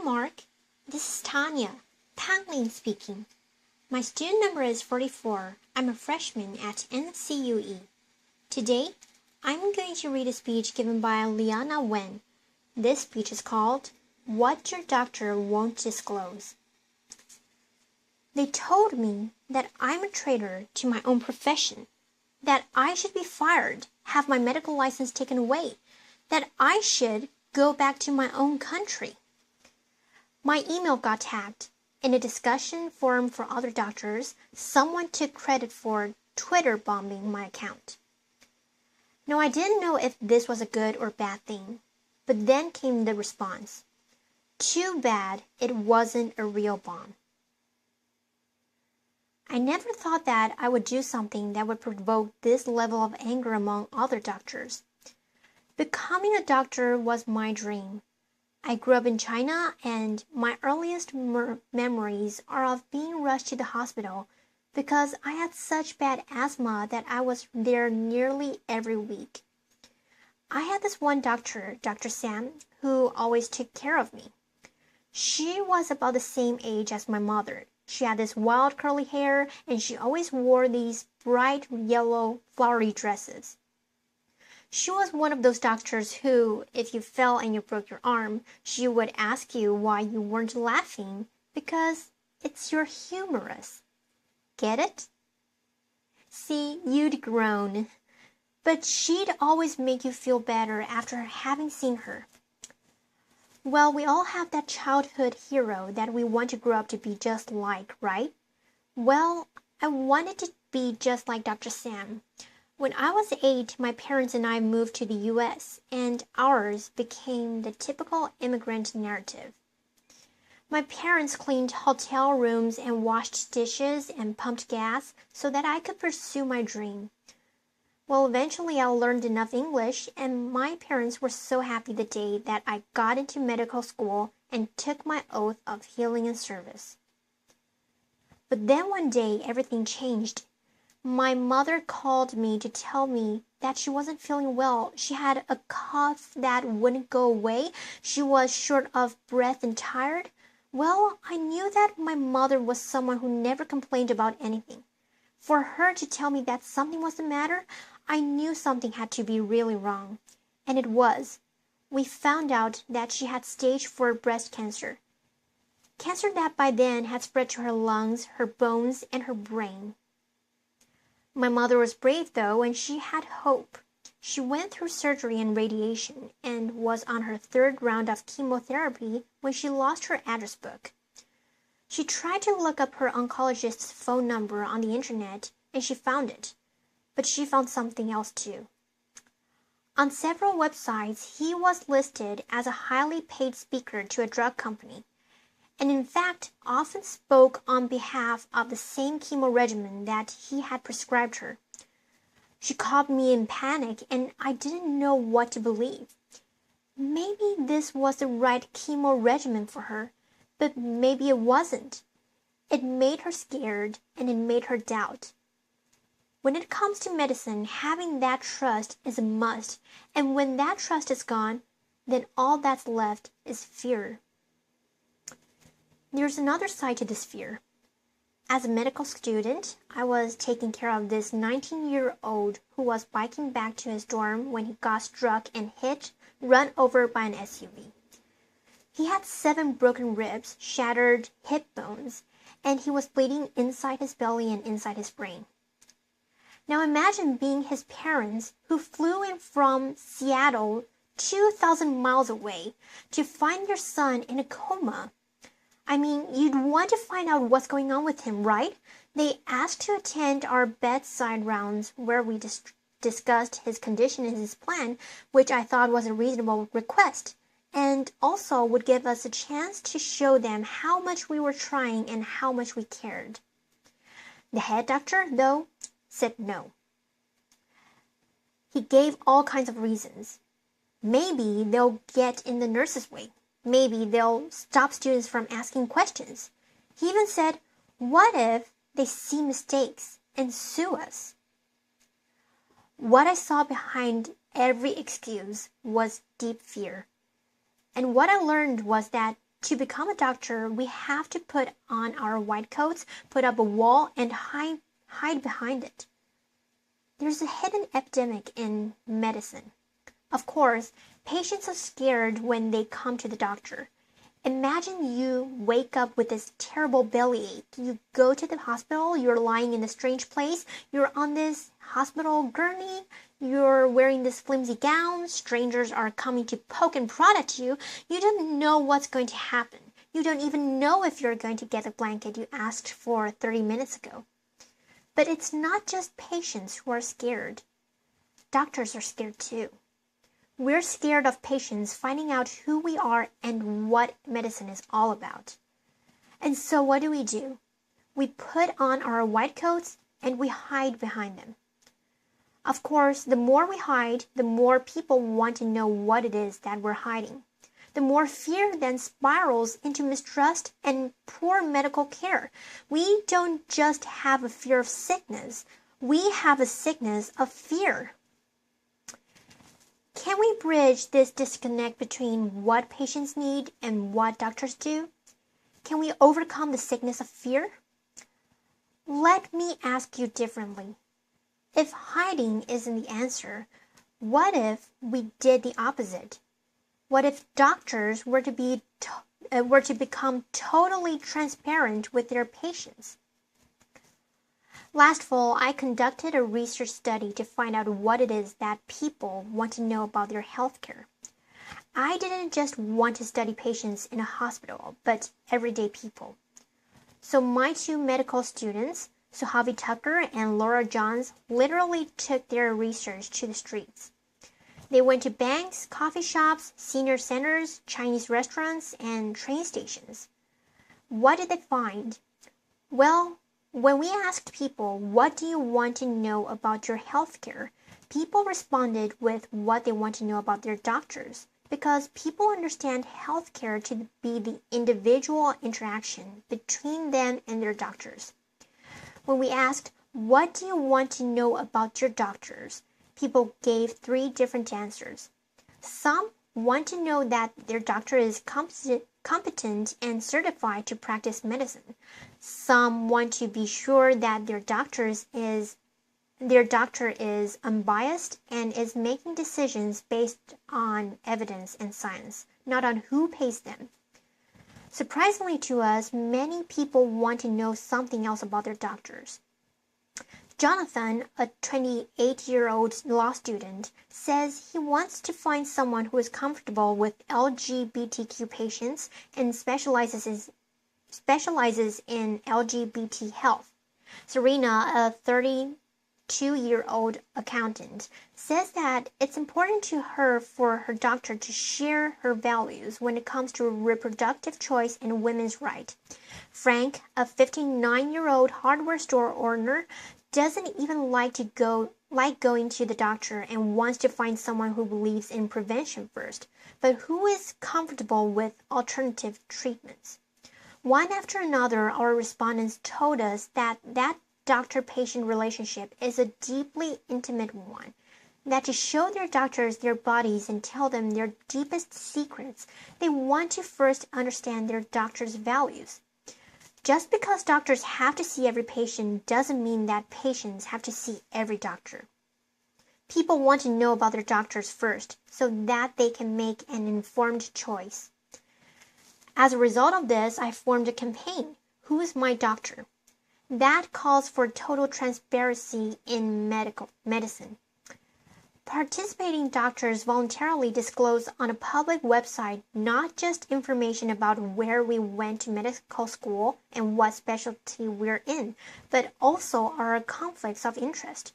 Mark. This is Tanya speaking. My student number is 44. I'm a freshman at NCUE. Today, I'm going to read a speech given by Leana Wen. This speech is called, What Your Doctor Won't Disclose. They told me that I'm a traitor to my own profession, that I should be fired, have my medical license taken away, that I should go back to my own country. My email got hacked. In a discussion forum for other doctors, someone took credit for Twitter bombing my account. Now, I didn't know if this was a good or bad thing, but then came the response. Too bad it wasn't a real bomb. I never thought that I would do something that would provoke this level of anger among other doctors. Becoming a doctor was my dream. I grew up in China, and my earliest memories are of being rushed to the hospital because I had such bad asthma that I was there nearly every week. I had this one doctor, Dr. Sam, who always took care of me. She was about the same age as my mother. She had this wild curly hair, and she always wore these bright yellow flowery dresses. She was one of those doctors who, if you fell and you broke your arm, she would ask you why you weren't laughing, because it's your humerus. Get it? See, you'd grown. But she'd always make you feel better after having seen her. Well, we all have that childhood hero that we want to grow up to be just like, right? Well, I wanted to be just like Dr. Sam. When I was 8, my parents and I moved to the US, and ours became the typical immigrant narrative. My parents cleaned hotel rooms and washed dishes and pumped gas so that I could pursue my dream. Well, eventually I learned enough English, and my parents were so happy the day that I got into medical school and took my oath of healing and service. But then one day everything changed. My mother called me to tell me that she wasn't feeling well. She had a cough that wouldn't go away. She was short of breath and tired. Well, I knew that my mother was someone who never complained about anything. For her to tell me that something was the matter, I knew something had to be really wrong. And it was. We found out that she had stage 4 breast cancer. Cancer that by then had spread to her lungs, her bones, and her brain. My mother was brave, though, and she had hope. She went through surgery and radiation and was on her 3rd round of chemotherapy when she lost her address book. She tried to look up her oncologist's phone number on the internet, and she found it. But she found something else, too. On several websites, he was listed as a highly paid speaker to a drug company, and in fact often spoke on behalf of the same chemo regimen that he had prescribed her. She caught me in panic, and I didn't know what to believe. Maybe this was the right chemo regimen for her, but maybe it wasn't. It made her scared, and it made her doubt. When it comes to medicine, having that trust is a must, and when that trust is gone, then all that's left is fear. There's another side to this fear. As a medical student, I was taking care of this 19-year-old who was biking back to his dorm when he got struck and run over by an SUV. He had 7 broken ribs, shattered hip bones, and he was bleeding inside his belly and inside his brain. Now imagine being his parents who flew in from Seattle 2,000 miles away to find your son in a coma. I mean, you'd want to find out what's going on with him, right? They asked to attend our bedside rounds where we discussed his condition and his plan, which I thought was a reasonable request, and also would give us a chance to show them how much we were trying and how much we cared. The head doctor, though, said no. He gave all kinds of reasons. Maybe they'll get in the nurse's way. Maybe they'll stop students from asking questions. He even said, what if they see mistakes and sue us? What I saw behind every excuse was deep fear. And what I learned was that To become a doctor, we have to put on our white coats, put up a wall, and hide behind it. There's a hidden epidemic in medicine. Of course, patients are scared when they come to the doctor. Imagine you wake up with this terrible bellyache. You go to the hospital, you're lying in a strange place, you're on this hospital gurney, you're wearing this flimsy gown, strangers are coming to poke and prod at you. You don't know what's going to happen. You don't even know if you're going to get the blanket you asked for 30 minutes ago. But it's not just patients who are scared. Doctors are scared too. We're scared of patients finding out who we are and what medicine is all about. And so what do? We put on our white coats and we hide behind them. Of course, the more we hide, the more people want to know what it is that we're hiding. The more fear then spirals into mistrust and poor medical care. We don't just have a fear of sickness, we have a sickness of fear. Can we bridge this disconnect between what patients need and what doctors do? Can we overcome the sickness of fear? Let me ask you differently. If hiding isn't the answer, what if we did the opposite? What if doctors were to become totally transparent with their patients? Last fall, I conducted a research study to find out what it is that people want to know about their healthcare. I didn't just want to study patients in a hospital, but everyday people. So my two medical students, Suhavi Tucker and Laura Johns, literally took their research to the streets. They went to banks, coffee shops, senior centers, Chinese restaurants, and train stations. What did they find? Well, when we asked people, what do you want to know about your healthcare? People responded with what they want to know about their doctors, because people understand healthcare to be the individual interaction between them and their doctors. When we asked, what do you want to know about your doctors? People gave 3 different answers. Some want to know that their doctor is competent and certified to practice medicine. Some want to be sure that their doctor is unbiased and is making decisions based on evidence and science, not on who pays them. Surprisingly to us, many people want to know something else about their doctors. Jonathan, a 28-year-old law student, says he wants to find someone who is comfortable with LGBTQ patients and specializes in LGBT health. Serena, a 32-year-old accountant, says that it's important to her for her doctor to share her values when it comes to reproductive choice and women's rights. Frank, a 59-year-old hardware store owner, doesn't even like going to the doctor and wants to find someone who believes in prevention first, but who is comfortable with alternative treatments. One after another, our respondents told us that doctor-patient relationship is a deeply intimate one, that to show their doctors their bodies and tell them their deepest secrets, they want to first understand their doctor's values. Just because doctors have to see every patient doesn't mean that patients have to see every doctor. People want to know about their doctors first so that they can make an informed choice. As a result of this, I formed a campaign, Who is My Doctor? That calls for total transparency in medicine. Participating doctors voluntarily disclose on a public website not just information about where we went to medical school and what specialty we're in, but also our conflicts of interest.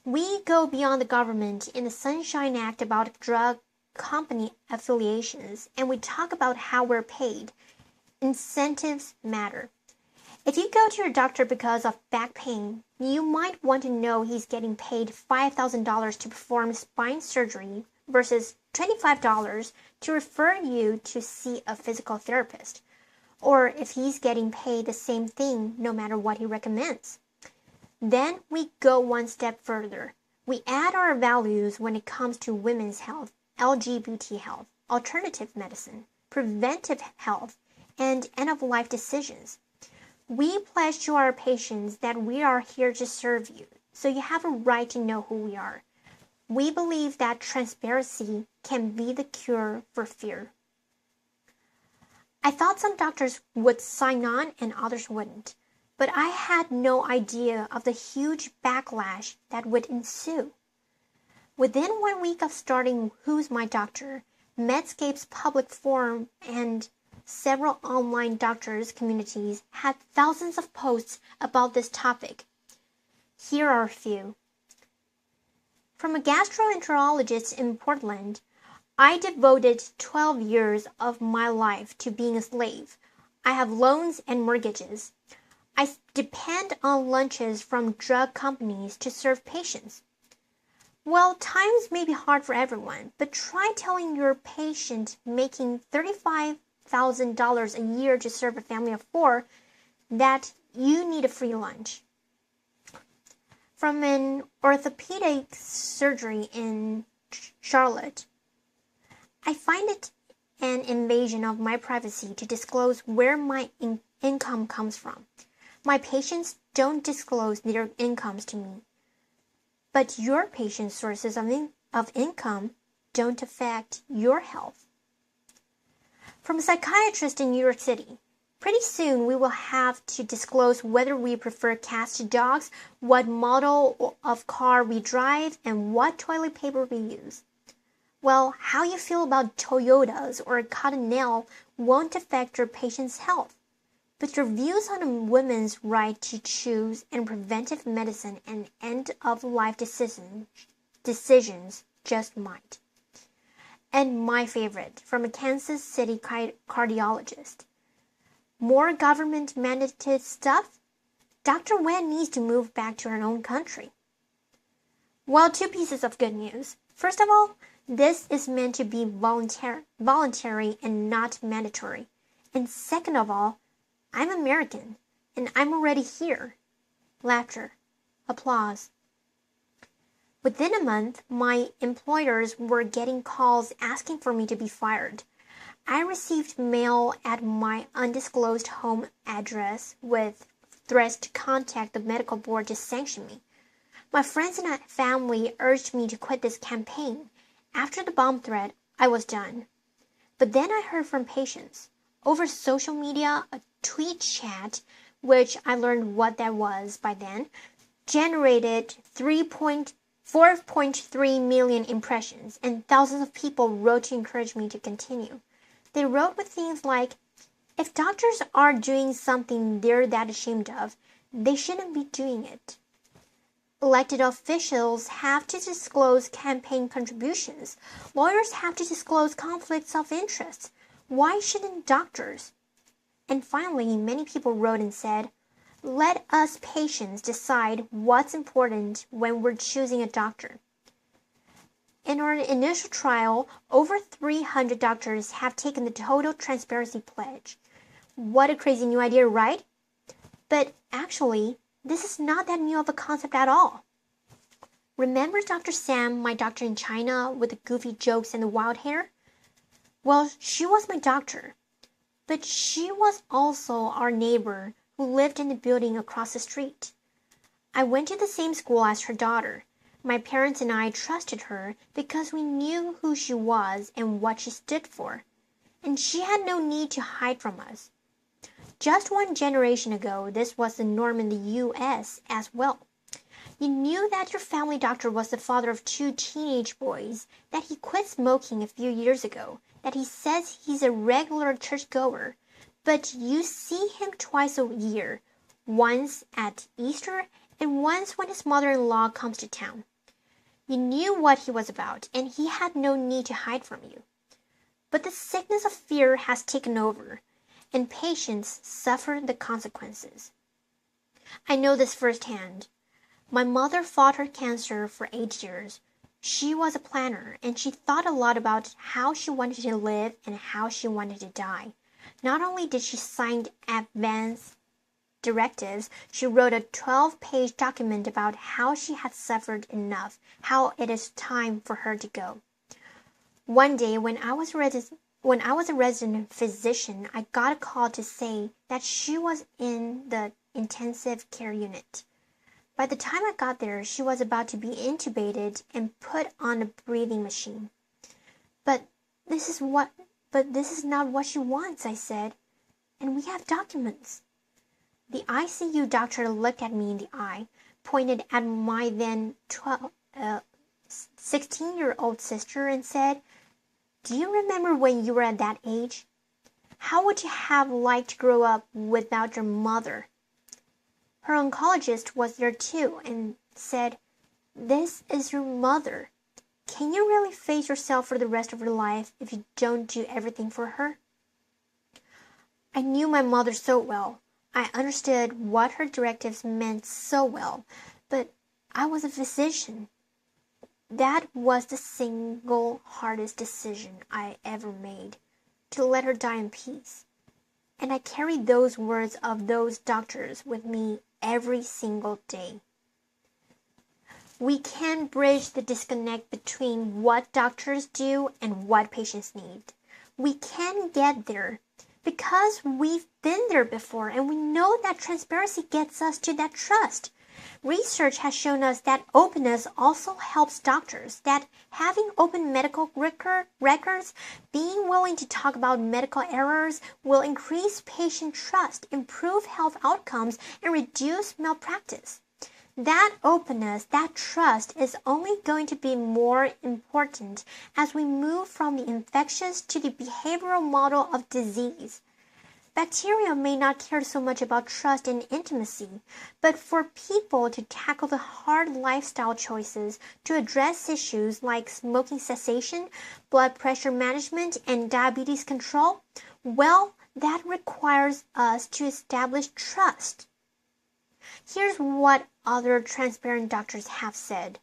We go beyond the government in the Sunshine Act about drug company affiliations, and we talk about how we're paid. Incentives matter. If you go to your doctor because of back pain, you might want to know he's getting paid $5,000 to perform spine surgery versus $25 to refer you to see a physical therapist, or if he's getting paid the same thing no matter what he recommends. Then we go one step further. We add our values when it comes to women's health, LGBT health, alternative medicine, preventive health, and end-of-life decisions. We pledge to our patients that we are here to serve you, so you have a right to know who we are. We believe that transparency can be the cure for fear. I thought some doctors would sign on and others wouldn't, but I had no idea of the huge backlash that would ensue. Within 1 week of starting Who's My Doctor, Medscape's public forum and several online doctors' communities had thousands of posts about this topic. Here are a few. From a gastroenterologist in Portland, I devoted 12 years of my life to being a slave. I have loans and mortgages. I depend on lunches from drug companies to serve patients. Well, times may be hard for everyone, but try telling your patient making $35,000 a year to serve a family of 4 that you need a free lunch. From an orthopedic surgery in Charlotte, I find it an invasion of my privacy to disclose where my income comes from. My patients don't disclose their incomes to me. But your patient's sources of income don't affect your health. From a psychiatrist in New York City, pretty soon we will have to disclose whether we prefer cats to dogs, what model of car we drive, and what toilet paper we use. Well, how you feel about Toyotas or Cottonelle won't affect your patient's health. But your views on a woman's right to choose and preventive medicine and end-of-life decisions just might. And my favorite, from a Kansas City cardiologist. More government-mandated stuff? Dr. Wen needs to move back to her own country. Well, 2 pieces of good news. First of all, this is meant to be voluntary and not mandatory. And second of all, I'm American, and I'm already here. Laughter. Applause. Within a month, my employers were getting calls asking for me to be fired. I received mail at my undisclosed home address with threats to contact the medical board to sanction me. My friends and family urged me to quit this campaign. After the bomb threat, I was done. But then I heard from patients. Over social media, a tweet chat, which I learned what that was by then, generated 4.3 million impressions, and thousands of people wrote to encourage me to continue. They wrote with things like, if doctors are doing something they're that ashamed of, they shouldn't be doing it. Elected officials have to disclose campaign contributions. Lawyers have to disclose conflicts of interest. Why shouldn't doctors? And finally, many people wrote and said, let us patients decide what's important when we're choosing a doctor. In our initial trial, over 300 doctors have taken the Total Transparency Pledge. What a crazy new idea, right? But actually, this is not that new of a concept at all. Remember Dr. Sam, my doctor in China, with the goofy jokes and the wild hair? Well, she was my doctor. But she was also our neighbor who lived in the building across the street. I went to the same school as her daughter. My parents and I trusted her because we knew who she was and what she stood for. And she had no need to hide from us. Just 1 generation ago, this was the norm in the U.S. as well. You knew that your family doctor was the father of 2 teenage boys, that he quit smoking a few years ago, that he says he's a regular churchgoer, but you see him twice a year, once at Easter and once when his mother-in-law comes to town. You knew what he was about, and he had no need to hide from you. But the sickness of fear has taken over, and patients suffer the consequences. I know this firsthand. My mother fought her cancer for 8 years. She was a planner, and she thought a lot about how she wanted to live and how she wanted to die. Not only did she sign advance directives, she wrote a 12-page document about how she had suffered enough, how it is time for her to go. One day, when I was When I was a resident physician, I got a call to say that she was in the intensive care unit. By the time I got there, she was about to be intubated and put on a breathing machine. But this is not what she wants, I said, and we have documents. The ICU doctor looked at me in the eye, pointed at my then 16-year-old sister and said, "Do you remember when you were at that age? How would you have liked to grow up without your mother?" Her oncologist was there too and said, "This is your mother. Can you really face yourself for the rest of your life if you don't do everything for her?" I knew my mother so well. I understood what her directives meant so well, but I was a physician. That was the single hardest decision I ever made, to let her die in peace. And I carried those words of those doctors with me every single day. We can bridge the disconnect between what doctors do and what patients need. We can get there because we've been there before and we know that transparency gets us to that trust. Research has shown us that openness also helps doctors, that having open medical records, being willing to talk about medical errors will increase patient trust, improve health outcomes, and reduce malpractice. That openness, that trust is only going to be more important as we move from the infectious to the behavioral model of disease. Bacteria may not care so much about trust and intimacy, but for people to tackle the hard lifestyle choices, to address issues like smoking cessation, blood pressure management, and diabetes control, well, that requires us to establish trust. Here's what other transparent doctors have said.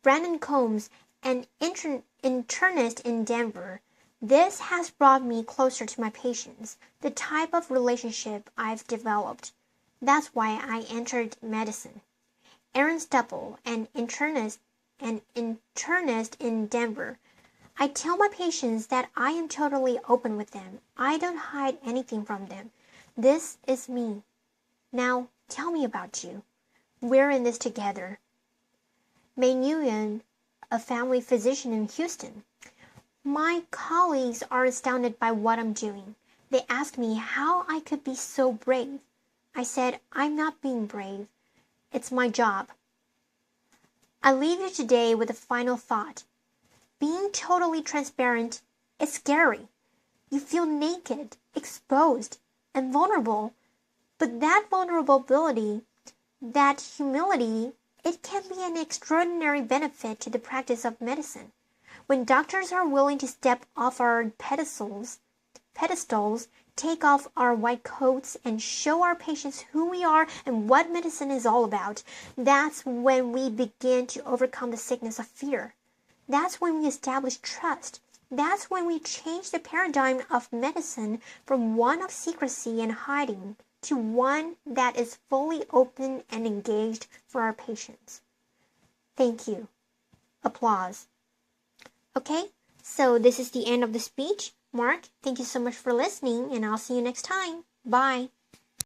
Brandon Combs, an internist in Denver, "This has brought me closer to my patients, the type of relationship I've developed. That's why I entered medicine." Aaron Stupple, an internist in Denver, "I tell my patients that I am totally open with them. I don't hide anything from them. This is me. Now tell me about you. We're in this together." May Nguyen, a family physician in Houston, "My colleagues are astounded by what I'm doing. They ask me how I could be so brave. I said, I'm not being brave. It's my job." I leave you today with a final thought. Being totally transparent is scary. You feel naked, exposed, and vulnerable. But that vulnerability, that humility, it can be an extraordinary benefit to the practice of medicine. When doctors are willing to step off our pedestals, take off our white coats, and show our patients who we are and what medicine is all about, that's when we begin to overcome the sickness of fear. That's when we establish trust. That's when we change the paradigm of medicine from one of secrecy and hiding to one that is fully open and engaged for our patients. Thank you. Applause. Okay, so this is the end of the speech. Mark, thank you so much for listening, and I'll see you next time. Bye.